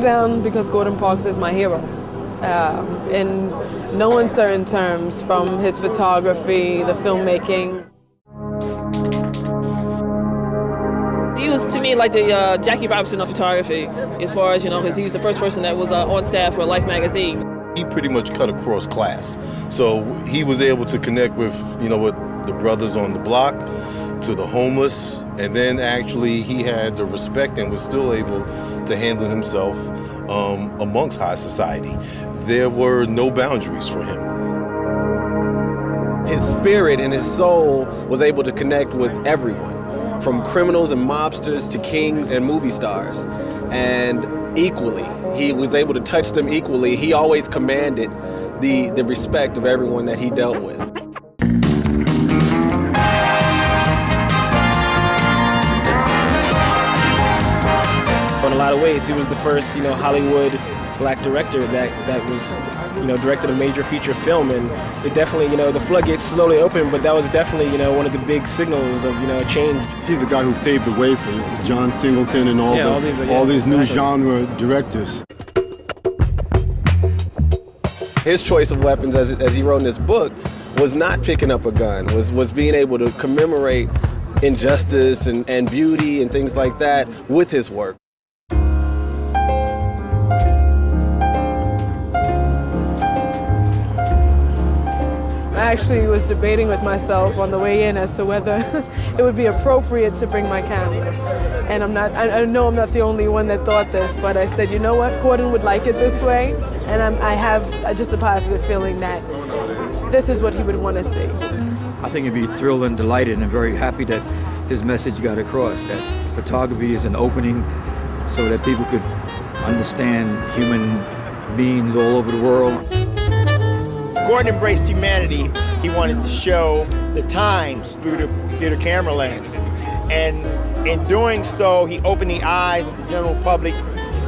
down because Gordon Parks is my hero. In no uncertain terms, from his photography, the filmmaking. He was, to me, like the Jackie Robinson of photography, as far as, because he was the first person that was on staff for Life magazine. He pretty much cut across class. So he was able to connect with, with the brothers on the block, to the homeless, and then actually he had the respect and was still able to handle himself amongst high society. There were no boundaries for him. His spirit and his soul was able to connect with everyone, from criminals and mobsters to kings and movie stars. And equally, he was able to touch them equally. He always commanded the respect of everyone that he dealt with. In a lot of ways, he was the first, Hollywood black director that was, directed a major feature film, and it definitely, the floodgates slowly opened, but that was definitely, one of the big signals of, change. He's the guy who paved the way for John Singleton and all these new genre directors. His choice of weapons, as he wrote in this book, was not picking up a gun, was being able to commemorate injustice and beauty and things like that with his work. I actually was debating with myself on the way in as to whether it would be appropriate to bring my camera. And I know I'm not the only one that thought this, but I said, you know what, Gordon would like it this way, and I have just a positive feeling that this is what he would want to see. I think he'd be thrilled and delighted and very happy that his message got across, that photography is an opening so that people could understand human beings all over the world. Gordon embraced humanity. He wanted to show the times through the camera lens. And in doing so, he opened the eyes of the general public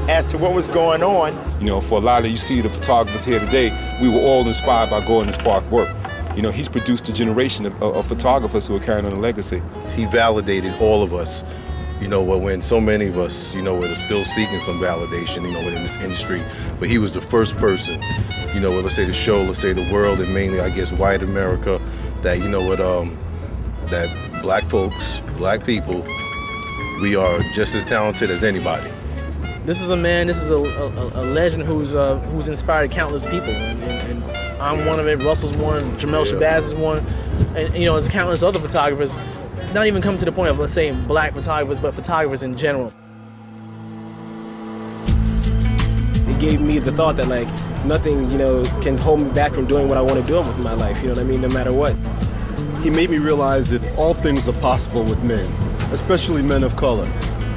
as to what was going on. For a lot of you see the photographers here today, we were all inspired by Gordon's Park work. He's produced a generation of photographers who are carrying on a legacy. He validated all of us, when so many of us, were still seeking some validation, within this industry. But he was the first person, let's say the show, let's say the world, and mainly, I guess, white America, that, that black folks, black people, we are just as talented as anybody. This is a a legend who's inspired countless people, and I'm one of it. Russell's one, Jamel Shabazz is one, and it's countless other photographers. Not even come to the point of, let's say, black photographers, but photographers in general. It gave me the thought that nothing, can hold me back from doing what I want to do with my life. No matter what. He made me realize that all things are possible with men, especially men of color.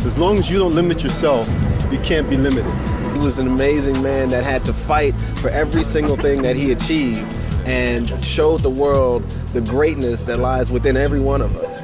As long as you don't limit yourself, you can't be limited. He was an amazing man that had to fight for every single thing that he achieved and showed the world the greatness that lies within every one of us.